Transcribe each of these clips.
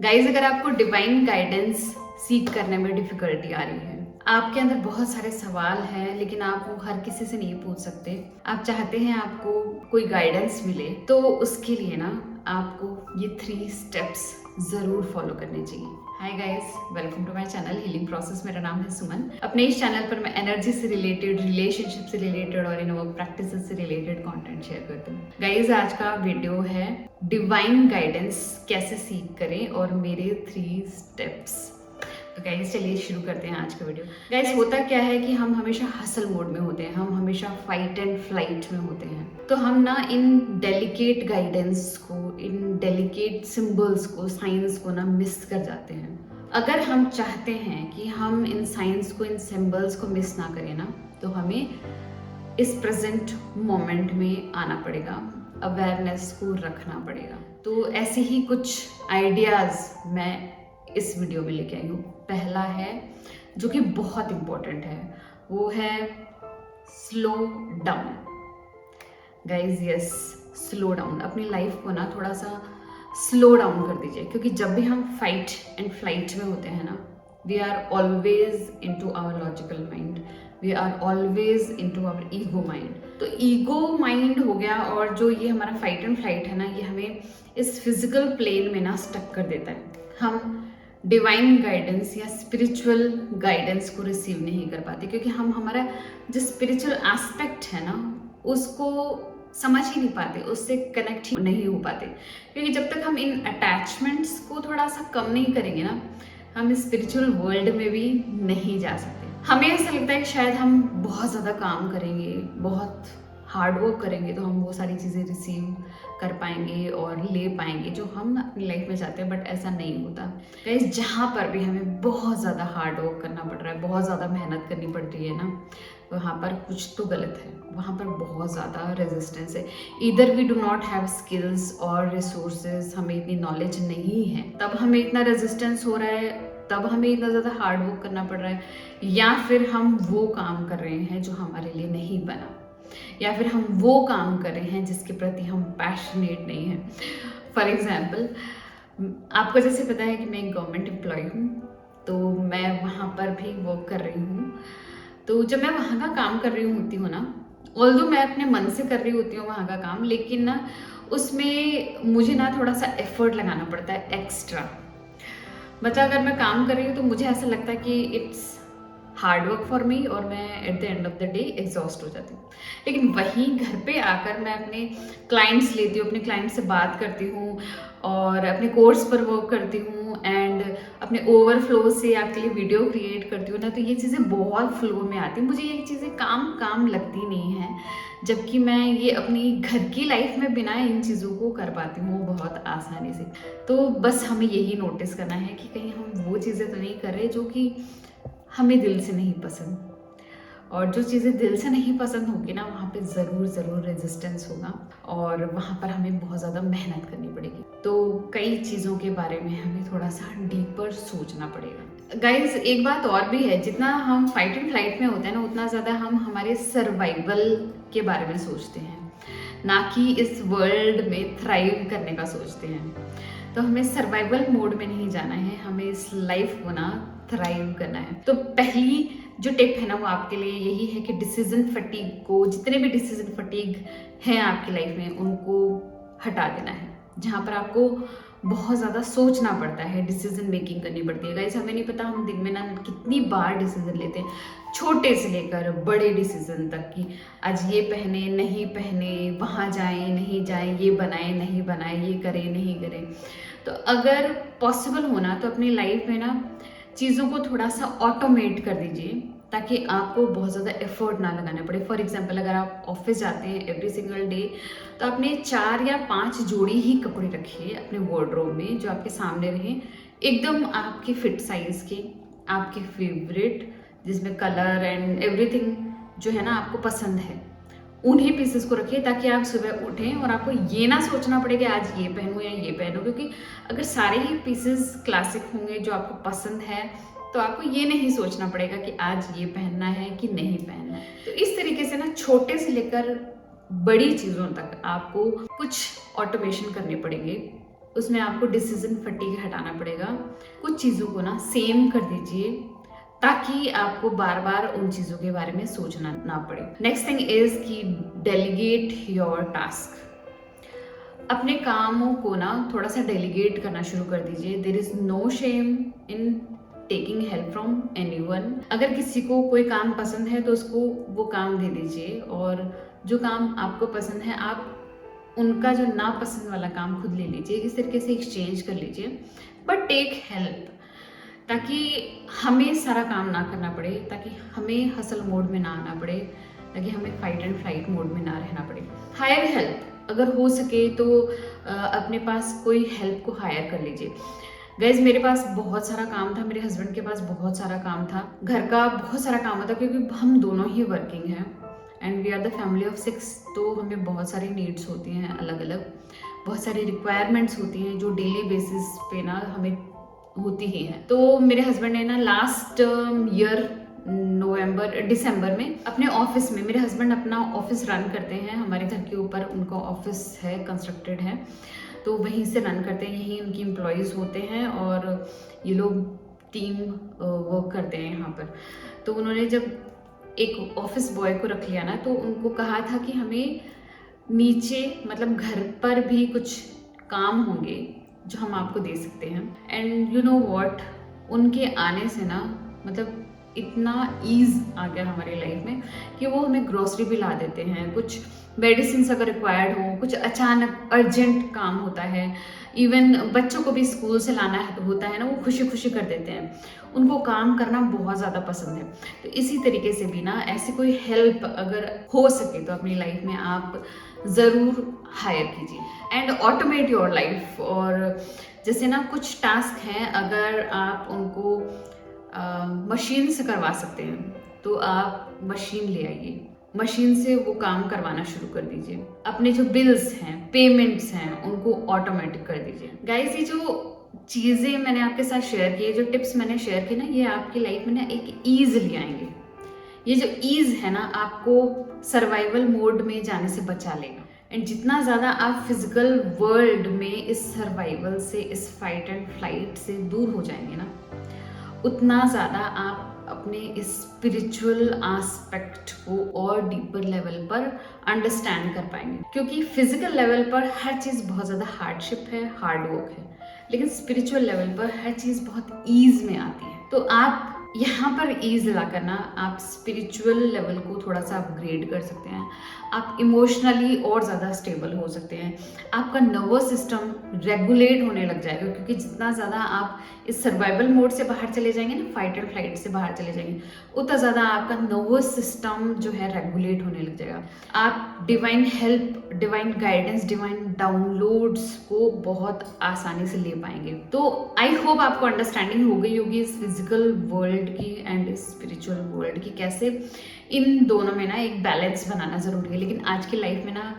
Guys, अगर आपको divine guidance सीख करने में डिफिकल्टी आ रही है, आपके अंदर बहुत सारे सवाल हैं लेकिन आप वो हर किसी से नहीं पूछ सकते, आप चाहते हैं आपको कोई गाइडेंस मिले, तो उसके लिए ना आपको ये 3 स्टेप्स जरूर फॉलो करने चाहिए। Hi guys, welcome to my channel healing process. मेरा नाम है सुमन। अपने इस चैनल पर मैं एनर्जी से रिलेटेड, रिलेशनशिप से रिलेटेड और इन वर्क प्रैक्टिस से रिलेटेड कंटेंट शेयर करती हूँ। गाइस, आज का वीडियो है डिवाइन गाइडेंस कैसे सीख करें और मेरे 3 स्टेप्स। तो गाइस चलिए शुरू करते हैं आज का वीडियो। गाइस, होता क्या है कि हम हमेशा हसल मोड में होते हैं, हम हमेशा फाइट एंड फ्लाइट में होते हैं। तो हम ना इन डेलिकेट गाइडेंस को, इन डेलिकेट सिंबल्स को, साइंस को ना मिस कर जाते हैं। अगर हम चाहते हैं कि हम इन साइंस को, इन सिंबल्स को मिस ना करें ना, तो हमें इस प्रेजेंट मोमेंट में आना पड़ेगा, अवेयरनेस को रखना पड़ेगा। तो ऐसे ही कुछ आइडियाज मैं इस वीडियो में लेके आई हूँ। पहला है जो कि बहुत इम्पोर्टेंट है, वो है slow down. Guys yes, slow down. अपनी लाइफ को ना थोड़ा सा स्लो डाउन कर दीजिए, क्योंकि जब भी हम फाइट एंड फ्लाइट में होते हैं ना, we are always into our logical mind, we are always into our ego mind. तो ईगो माइंड हो गया, और जो ये हमारा फाइट एंड फ्लाइट है ना, ये हमें इस फिजिकल प्लेन में ना स्टक कर देता है। हम डिवाइन गाइडेंस या स्पिरिचुअल गाइडेंस को रिसीव नहीं कर पाते, क्योंकि हम हमारा जो स्पिरिचुअल एस्पेक्ट है ना, उसको समझ ही नहीं पाते, उससे कनेक्ट ही नहीं हो पाते। क्योंकि जब तक हम इन अटैचमेंट्स को थोड़ा सा कम नहीं करेंगे ना, हम स्पिरिचुअल वर्ल्ड में भी नहीं जा सकते। हमें ऐसा लगता है कि शायद हम बहुत ज़्यादा काम करेंगे, बहुत हार्ड वर्क करेंगे, तो हम वो सारी चीज़ें रिसीव कर पाएंगे और ले पाएंगे जो हम अपनी लाइफ में चाहते हैं। बट ऐसा नहीं होता। गाइस, जहाँ पर भी हमें बहुत ज़्यादा हार्ड वर्क करना पड़ रहा है, बहुत ज़्यादा मेहनत करनी पड़ रही है ना, वहाँ पर कुछ तो गलत है, वहाँ पर बहुत ज़्यादा रेजिस्टेंस है। इधर we do not have skills और रिसोर्सेज, हमें इतनी नॉलेज नहीं है, तब हमें इतना रेजिस्टेंस हो रहा है, तब हमें इतना ज़्यादा हार्ड वर्क करना पड़ रहा है, या फिर हम वो काम कर रहे हैं जो हमारे लिए नहीं बना, या फिर हम वो काम कर रहे हैं जिसके प्रति हम पैशनेट नहीं हैं। फॉर एग्जाम्पल, आपको जैसे पता है कि मैं एक गवर्नमेंट एम्प्लॉय हूँ, तो मैं वहाँ पर भी वर्क कर रही हूँ। तो जब मैं वहाँ का काम कर रही होती हूँ ना, ऑल्दो मैं अपने मन से कर रही होती हूँ वहाँ का काम, लेकिन ना उसमें मुझे ना थोड़ा सा एफर्ट लगाना पड़ता है एक्स्ट्रा। मतलब अगर मैं काम कर रही हूँ तो मुझे ऐसा लगता है कि it's hard work for me, और मैं at the end of the day exhaust हो जाती हूँ। लेकिन वहीं घर पे आकर मैं अपने क्लाइंट्स लेती हूँ, अपने क्लाइंट से बात करती हूँ और अपने कोर्स पर वर्क करती हूँ एंड अपने ओवरफ्लो से आपके लिए वीडियो क्रिएट करती हूँ ना, तो ये चीज़ें बहुत फ्लो में आती हैं। मुझे ये चीज़ें काम लगती नहीं हैं, जबकि मैं ये अपनी घर की लाइफ में बिना इन चीज़ों को कर पाती हूँ बहुत आसानी से। तो बस हमें यही नोटिस करना है कि कहीं हम वो चीज़ें तो नहीं कर रहे जो कि हमें दिल से नहीं पसंद। और जो चीज़ें दिल से नहीं पसंद होगी ना, वहाँ पे ज़रूर रेजिस्टेंस होगा, और वहाँ पर हमें बहुत ज़्यादा मेहनत करनी पड़ेगी। तो कई चीज़ों के बारे में हमें थोड़ा सा डीपर सोचना पड़ेगा। गाइज, एक बात और भी है, जितना हम फाइट एंड फ्लाइट में होते हैं ना, उतना ज़्यादा हम हमारे सर्वाइवल के बारे में सोचते हैं, ना कि इस वर्ल्ड में थ्राइव करने का सोचते हैं। तो हमें सर्वाइवल मोड में नहीं जाना है, हमें इस लाइफ को ना थ्राइव करना है। तो पहली जो टिप है ना, वो आपके लिए यही है कि डिसीजन फटीग को, जितने भी डिसीजन फटीग हैं आपकी लाइफ में, उनको हटा देना है। जहाँ पर आपको बहुत ज़्यादा सोचना पड़ता है, डिसीजन मेकिंग करनी पड़ती है। गाइस, हमें नहीं पता हम दिन में ना कितनी बार डिसीजन लेते हैं, छोटे से लेकर बड़े डिसीजन तक, कि आज ये पहने नहीं पहने, वहाँ जाएं नहीं जाएं, ये बनाएं नहीं बनाएं, ये करें नहीं करें। तो अगर पॉसिबल होना तो अपनी लाइफ में ना चीज़ों को थोड़ा सा ऑटोमेट कर दीजिए, ताकि आपको बहुत ज़्यादा एफर्ट ना लगाना पड़े। फॉर एग्जाम्पल, अगर आप ऑफिस जाते हैं एवरी सिंगल डे, तो आपने 4 या 5 जोड़ी ही कपड़े रखिए अपने वार्डरोब में, जो आपके सामने रहें, एकदम आपके फिट साइज के, आपके फेवरेट, जिसमें कलर एंड एवरीथिंग जो है ना आपको पसंद है, उन्हीं पीसेस को रखिए, ताकि आप सुबह उठें और आपको ये ना सोचना पड़े कि आज ये पहनूं या ये पहनूं। क्योंकि अगर सारे ही पीसेस क्लासिक होंगे जो आपको पसंद है, तो आपको ये नहीं सोचना पड़ेगा कि आज ये पहनना है कि नहीं पहनना है। तो इस तरीके से ना छोटे से लेकर बड़ी चीज़ों तक आपको कुछ ऑटोमेशन करने पड़ेंगे, उसमें आपको डिसीजन फटीग हटाना पड़ेगा। कुछ चीज़ों को ना सेम कर दीजिए ताकि आपको बार बार उन चीज़ों के बारे में सोचना ना पड़े। नेक्स्ट थिंग इज कि डेलीगेट योर टास्क। अपने कामों को ना थोड़ा सा डेलीगेट करना शुरू कर दीजिए। There is no shame in taking help from anyone. अगर किसी को कोई काम पसंद है तो उसको वो काम दे दीजिए, और जो काम आपको पसंद है आप उनका जो नापसंद वाला काम खुद ले लीजिए। इस तरीके से एक्सचेंज कर लीजिए, बट टेक हेल्प, ताकि हमें सारा काम ना करना पड़े, ताकि हमें हसल मोड में ना आना पड़े, ताकि हमें फाइट एंड फ्लाइट मोड में ना रहना पड़े। हायर हेल्प, अगर हो सके तो अपने पास कोई हेल्प को हायर कर लीजिए। गाइज मेरे पास बहुत सारा काम था, मेरे हस्बैंड के पास बहुत सारा काम था, घर का बहुत सारा काम होता, क्योंकि हम दोनों ही वर्किंग हैं and we are the family of 6। तो हमें बहुत सारी नीड्स होती हैं अलग अलग, बहुत सारी रिक्वायरमेंट्स होती हैं जो डेली बेसिस पे ना हमें होती ही हैं। तो मेरे हस्बैंड ने ना लास्ट ईयर दिसंबर में अपने ऑफिस में, मेरे हस्बैंड अपना ऑफिस रन करते हैं, हमारे घर के ऊपर उनका ऑफिस है, कंस्ट्रक्टेड है, तो वहीं से रन करते हैं, यहीं उनकी एम्प्लॉयज़ होते हैं और ये लोग टीम वर्क करते हैं यहाँ पर। तो उन्होंने जब एक ऑफिस बॉय को रख लिया ना, तो उनको कहा था कि हमें नीचे मतलब घर पर भी कुछ काम होंगे जो हम आपको दे सकते हैं। एंड यू नो व्हाट, उनके आने से ना मतलब इतना ईज आ गया हमारी लाइफ में कि वो हमें ग्रोसरी भी ला देते हैं, कुछ मेडिसिन अगर रिक्वायर्ड हो, कुछ अचानक अर्जेंट काम होता है, इवन बच्चों को भी स्कूल से लाना होता है ना, वो खुशी खुशी कर देते हैं। उनको काम करना बहुत ज़्यादा पसंद है। तो इसी तरीके से भी ना ऐसी कोई हेल्प अगर हो सके तो अपनी लाइफ में आप ज़रूर हायर कीजिए एंड ऑटोमेट योर लाइफ। और जैसे ना कुछ टास्क हैं, अगर आप उनको मशीन से करवा सकते हैं तो आप मशीन ले आइए, मशीन से वो काम करवाना शुरू कर दीजिए। अपने जो बिल्स हैं, पेमेंट्स हैं, उनको ऑटोमेटिक कर दीजिए। गाइस ये जो चीज़ें मैंने आपके साथ शेयर की, जो टिप्स मैंने शेयर की ना, ये आपकी लाइफ में ना एक ईज ले आएंगे। ये जो ईज है ना, आपको सर्वाइवल मोड में जाने से बचा लेगा। एंड जितना ज़्यादा आप फिजिकल वर्ल्ड में इस सर्वाइवल से, इस फाइट एंड फ्लाइट से दूर हो जाएंगे ना, उतना ज़्यादा आप अपने इस स्पिरिचुअल एस्पेक्ट को और डीपर लेवल पर अंडरस्टैंड कर पाएंगे। क्योंकि फिजिकल लेवल पर हर चीज़ बहुत ज़्यादा हार्डशिप है, हार्ड वर्क है, लेकिन स्पिरिचुअल लेवल पर हर चीज़ बहुत ईज में आती है। तो आप यहाँ पर ईज ला करना, आप स्पिरिचुअल लेवल को थोड़ा सा अपग्रेड कर सकते हैं, आप इमोशनली और ज़्यादा स्टेबल हो सकते हैं, आपका नर्वस सिस्टम रेगुलेट होने लग जाएगा। क्योंकि जितना ज़्यादा आप इस सर्वाइवल मोड से बाहर चले जाएंगे ना, फाइट एंड फ्लाइट से बाहर चले जाएंगे, उतना ज़्यादा आपका नर्वस सिस्टम जो है रेगुलेट होने लग जाएगा। आप divine help, divine guidance, divine downloads को बहुत आसानी से ले पाएंगे। तो आई होप आपको अंडरस्टैंडिंग हो गई होगी इस फिजिकल वर्ल्ड की एंड स्पिरिचुअल वर्ल्ड की, कैसे इन दोनों में ना एक बैलेंस बनाना ज़रूरी है। लेकिन आज की लाइफ में ना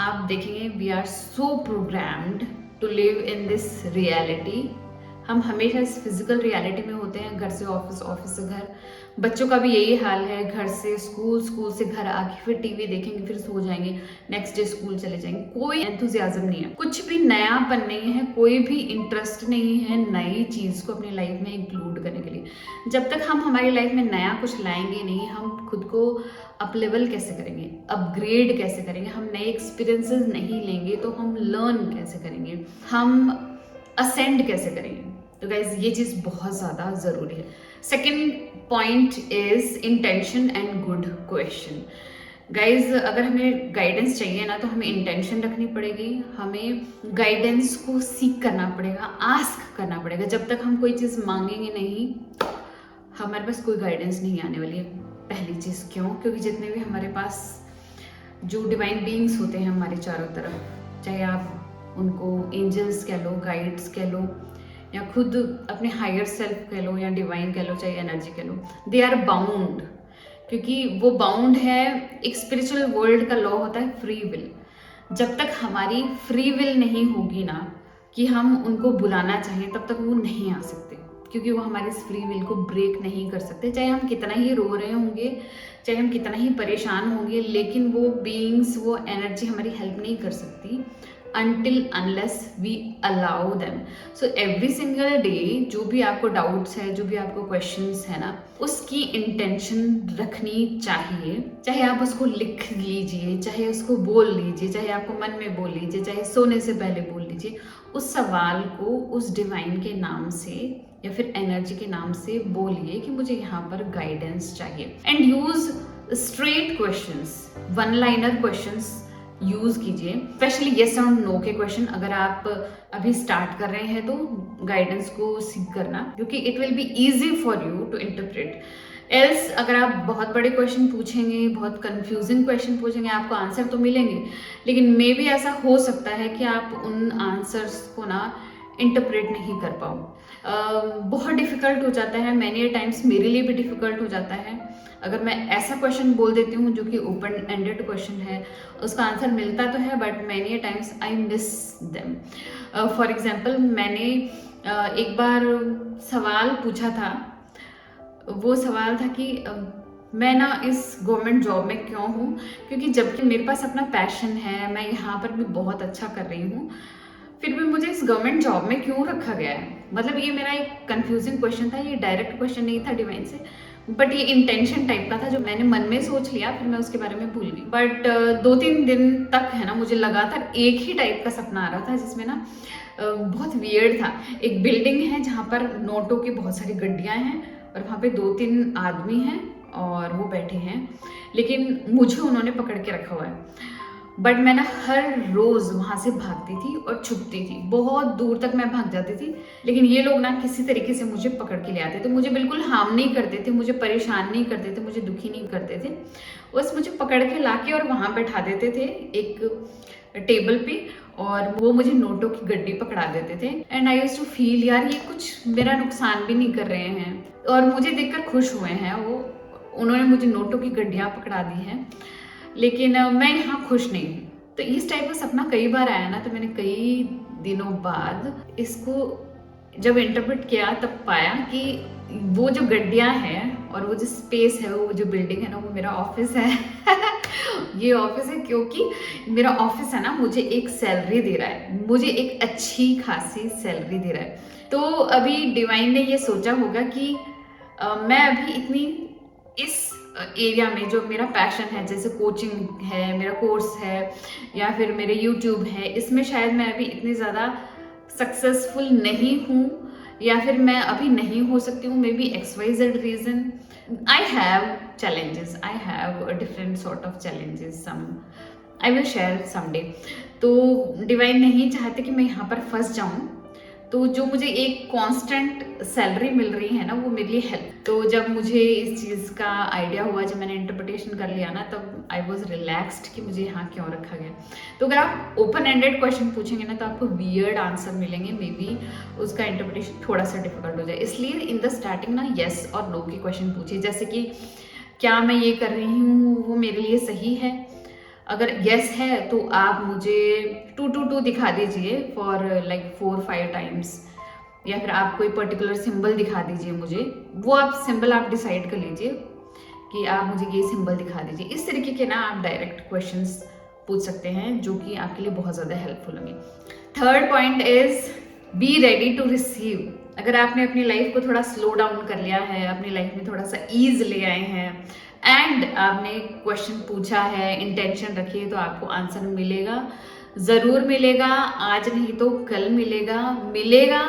आप देखेंगे, we are so programmed to live in this reality. हम हमेशा इस फिजिकल रियलिटी में होते हैं, घर से ऑफिस, ऑफिस से घर। बच्चों का भी यही हाल है, घर से स्कूल, स्कूल से घर आके फिर टीवी देखेंगे, फिर सो जाएंगे, नेक्स्ट डे स्कूल चले जाएंगे। कोई एंथुजियाज्म नहीं है, कुछ भी नयापन नहीं है, कोई भी इंटरेस्ट नहीं है नई चीज़ को अपनी लाइफ में इंक्लूड करने के लिए। जब तक हम हमारी लाइफ में नया कुछ लाएंगे नहीं, हम खुद को अप लेवल कैसे करेंगे, अपग्रेड कैसे करेंगे, हम नए एक्सपीरियंसेस नहीं लेंगे तो हम लर्न कैसे करेंगे, हम असेंड कैसे करेंगे। तो गाइज ये चीज़ बहुत ज़्यादा ज़रूरी है। Second point is intention and good question. Guys अगर हमें गाइडेंस चाहिए ना, तो हमें इंटेंशन रखनी पड़ेगी, हमें गाइडेंस को सीख करना पड़ेगा, आस्क करना पड़ेगा। जब तक हम कोई चीज़ मांगेंगे नहीं, हमारे पास कोई गाइडेंस नहीं आने वाली है। पहली चीज़ क्यों? क्योंकि जितने भी हमारे पास जो डिवाइन बीइंग्स होते हैं हमारे चारों तरफ, चाहे आप उनको एंजल्स कह लो, गाइड्स कह लो, या खुद अपने हायर सेल्फ कह लो, या डिवाइन कह लो, चाहे एनर्जी कह लो, दे आर बाउंड। क्योंकि वो बाउंड है, एक स्पिरिचुअल वर्ल्ड का लॉ होता है फ्री विल। जब तक हमारी फ्री विल नहीं होगी ना कि हम उनको बुलाना चाहें, तब तक वो नहीं आ सकते, क्योंकि वो हमारे इस फ्री विल को ब्रेक नहीं कर सकते। चाहे हम कितना ही रो रहे होंगे, चाहे हम कितना ही परेशान होंगे, लेकिन वो बीइंग्स, वो एनर्जी हमारी हेल्प नहीं कर सकती until unless we allow them. So every single day जो भी आपको डाउट्स है, जो भी आपको क्वेश्चंस है ना, उसकी इंटेंशन रखनी चाहिए। चाहे आप उसको लिख लीजिए, चाहे उसको बोल लीजिए, चाहे आपको मन में बोल लीजिए, चाहे सोने से पहले बोल लीजिए, उस सवाल को उस डिवाइन के नाम से या फिर एनर्जी के नाम से बोलिए कि मुझे यहाँ पर गाइडेंस चाहिए। And use straight questions, one liner questions use कीजिए, स्पेशली येस और नो के क्वेश्चन। अगर आप अभी स्टार्ट कर रहे हैं तो गाइडेंस को सीख करना, क्योंकि it will be easy for you to interpret. Else अगर आप बहुत बड़े क्वेश्चन पूछेंगे, बहुत कंफ्यूजिंग क्वेश्चन पूछेंगे, आपको आंसर तो मिलेंगे, लेकिन मे बी ऐसा हो सकता है कि आप उन आंसर्स को ना इंटरप्रेट नहीं कर पाओ। बहुत डिफिकल्ट हो जाता है, मैनी टाइम्स मेरे लिए भी डिफिकल्ट हो जाता है। अगर मैं ऐसा क्वेश्चन बोल देती हूँ जो कि ओपन एंडेड क्वेश्चन है, उसका आंसर मिलता तो है but many times I miss them. For example मैंने एक बार सवाल पूछा था, वो सवाल था कि मैं ना इस गवर्नमेंट जॉब में क्यों हूँ, क्योंकि जबकि मेरे पास अपना पैशन है, मैं यहाँ पर भी बहुत अच्छा कर रही हूँ, फिर भी मुझे इस गवर्नमेंट जॉब में क्यों रखा गया है। मतलब ये मेरा एक कंफ्यूजिंग क्वेश्चन था, ये डायरेक्ट क्वेश्चन नहीं था डिवाइन से, बट ये इंटेंशन टाइप का था जो मैंने मन में सोच लिया, फिर मैं उसके बारे में भूल गई। बट 2-3 दिन तक है ना, मुझे लगातार एक ही टाइप का सपना आ रहा था, जिसमें ना बहुत वियर्ड था। एक बिल्डिंग है जहाँ पर नोटों की बहुत सारी गड्डियाँ हैं और वहाँ पे 2-3 आदमी हैं और वो बैठे हैं, लेकिन मुझे उन्होंने पकड़ के रखा हुआ है। बट मैं ना हर रोज वहां से भागती थी और छुपती थी, बहुत दूर तक मैं भाग जाती थी, लेकिन ये लोग ना किसी तरीके से मुझे पकड़ के ले आते थे। मुझे बिल्कुल हार्म नहीं करते थे, मुझे परेशान नहीं करते थे, मुझे दुखी नहीं करते थे, बस मुझे पकड़ के लाके और वहां बैठा देते थे एक टेबल पे, और वो मुझे नोटों की गड्डी पकड़ा देते थे। And I used to feel यार ये कुछ मेरा नुकसान भी नहीं कर रहे हैं और मुझे देखकर खुश हुए हैं वो, उन्होंने मुझे नोटों की गड्डियां पकड़ा दी हैं, लेकिन मैं यहाँ खुश नहीं हूँ। तो इस टाइप का सपना कई बार आया ना, तो मैंने कई दिनों बाद इसको जब इंटरप्रेट किया तब पाया कि वो जो गड्डियाँ हैं और वो जो स्पेस है, वो जो बिल्डिंग है ना, वो मेरा ऑफिस है। ये ऑफिस है क्योंकि मेरा ऑफिस है ना मुझे एक सैलरी दे रहा है, मुझे एक अच्छी खासी सैलरी दे रहा है। तो अभी डिवाइन ने ये सोचा होगा कि मैं अभी इतनी इस एरिया में जो मेरा पैशन है, जैसे कोचिंग है, मेरा कोर्स है या फिर मेरे यूट्यूब है, इसमें शायद मैं अभी इतनी ज़्यादा सक्सेसफुल नहीं हूँ या फिर मैं अभी नहीं हो सकती हूँ, may be XYZ reason. I have challenges, I have a different sort of challenges, some I will share someday। तो डिवाइन नहीं चाहते कि मैं यहाँ पर फंस जाऊँ, तो जो मुझे एक कांस्टेंट सैलरी मिल रही है ना, वो मेरे लिए हेल्प। तो जब मुझे इस चीज़ का आइडिया हुआ, जब मैंने इंटरप्रिटेशन कर लिया ना, तब आई वॉज रिलैक्स्ड कि मुझे यहाँ क्यों रखा गया। तो अगर आप ओपन एंडेड क्वेश्चन पूछेंगे ना, तो आपको वियर्ड आंसर मिलेंगे, मे बी उसका इंटरप्रिटेशन थोड़ा सा डिफिकल्ट हो जाए। इसलिए इन द स्टार्टिंग ना येस और नो के क्वेश्चन पूछिए, जैसे कि क्या मैं ये कर रही हूँ वो मेरे लिए सही है। अगर यस है तो आप मुझे 222 दिखा दीजिए फॉर लाइक 4-5 टाइम्स, या फिर आप कोई पर्टिकुलर सिंबल दिखा दीजिए मुझे, वो आप सिंबल आप डिसाइड कर लीजिए कि आप मुझे ये सिंबल दिखा दीजिए। इस तरीके के ना आप डायरेक्ट क्वेश्चंस पूछ सकते हैं, जो कि आपके लिए बहुत ज़्यादा हेल्पफुल होंगे। Third point is be ready to receive. अगर आपने अपनी लाइफ को थोड़ा स्लो डाउन कर लिया है, अपनी लाइफ में थोड़ा सा ईज ले आए हैं एंड आपने क्वेश्चन पूछा है, इंटेंशन रखी है, तो आपको आंसर मिलेगा, ज़रूर मिलेगा। आज नहीं तो कल मिलेगा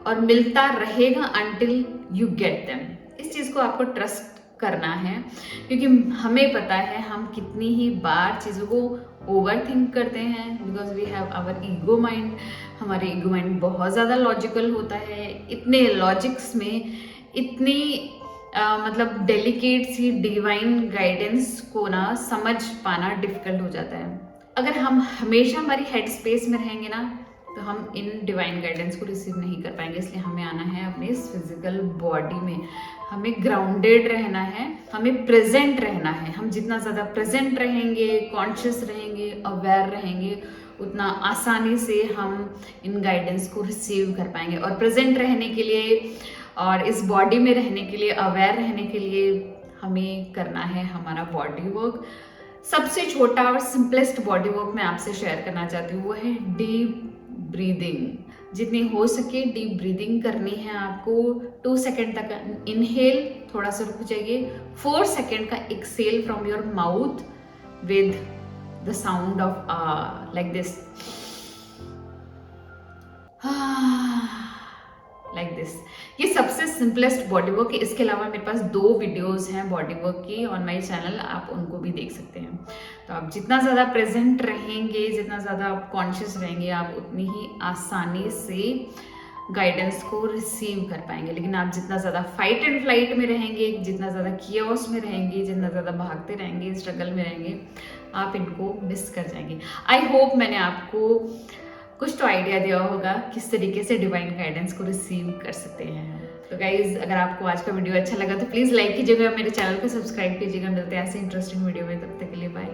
और मिलता रहेगा until you get them। इस चीज़ को आपको ट्रस्ट करना है, क्योंकि हमें पता है हम कितनी ही बार चीज़ों को ओवर थिंक करते हैं, because we have our ego mind. हमारे ईगो माइंड बहुत ज़्यादा लॉजिकल होता है, इतने लॉजिक्स में इतनी मतलब डेलिकेट सी डिवाइन गाइडेंस को ना समझ पाना डिफिकल्ट हो जाता है। अगर हम हमेशा हमारी हेड स्पेस में रहेंगे ना, तो हम इन डिवाइन गाइडेंस को रिसीव नहीं कर पाएंगे। इसलिए हमें आना है अपने इस फिजिकल बॉडी में, हमें ग्राउंडेड रहना है, हमें प्रेजेंट रहना है। हम जितना ज़्यादा प्रेजेंट रहेंगे, कॉन्शियस रहेंगे, अवेयर रहेंगे, उतना आसानी से हम इन गाइडेंस को रिसीव कर पाएंगे। और प्रेजेंट रहने के लिए और इस बॉडी में रहने के लिए, अवेयर रहने के लिए हमें करना है हमारा बॉडी वर्क। सबसे छोटा और सिंपलेस्ट बॉडी वर्क मैं आपसे शेयर करना चाहती हूँ, वो है डीप ब्रीदिंग। जितनी हो सके डीप ब्रीदिंग करनी है आपको। 2 सेकेंड तक इनहेल, थोड़ा सा रुक जाइए, 4 सेकेंड का exhale from your mouth with the sound of like this, like this. ये सबसे सिंपलेस्ट बॉडी वर्क है। इसके अलावा मेरे पास 2 वीडियोस हैं बॉडी वर्क की ऑन माय चैनल, आप उनको भी देख सकते हैं। तो आप जितना ज़्यादा प्रेजेंट रहेंगे, जितना ज़्यादा आप कॉन्शियस रहेंगे, आप उतनी ही आसानी से गाइडेंस को रिसीव कर पाएंगे। लेकिन आप जितना ज़्यादा फाइट एंड फ्लाइट में रहेंगे, जितना ज़्यादा कियोस में रहेंगे, जितना ज़्यादा भागते रहेंगे, स्ट्रगल में रहेंगे, आप इनको मिस कर जाएंगे। आई होप मैंने आपको कुछ तो आइडिया दिया होगा किस तरीके से डिवाइन गाइडेंस को रिसीव कर सकते हैं। तो गाइज, अगर आपको आज का वीडियो अच्छा लगा तो प्लीज़ लाइक कीजिएगा, मेरे चैनल को सब्सक्राइब कीजिएगा। मिलते हैं ऐसे इंटरेस्टिंग वीडियो में, तब तक के लिए बाय।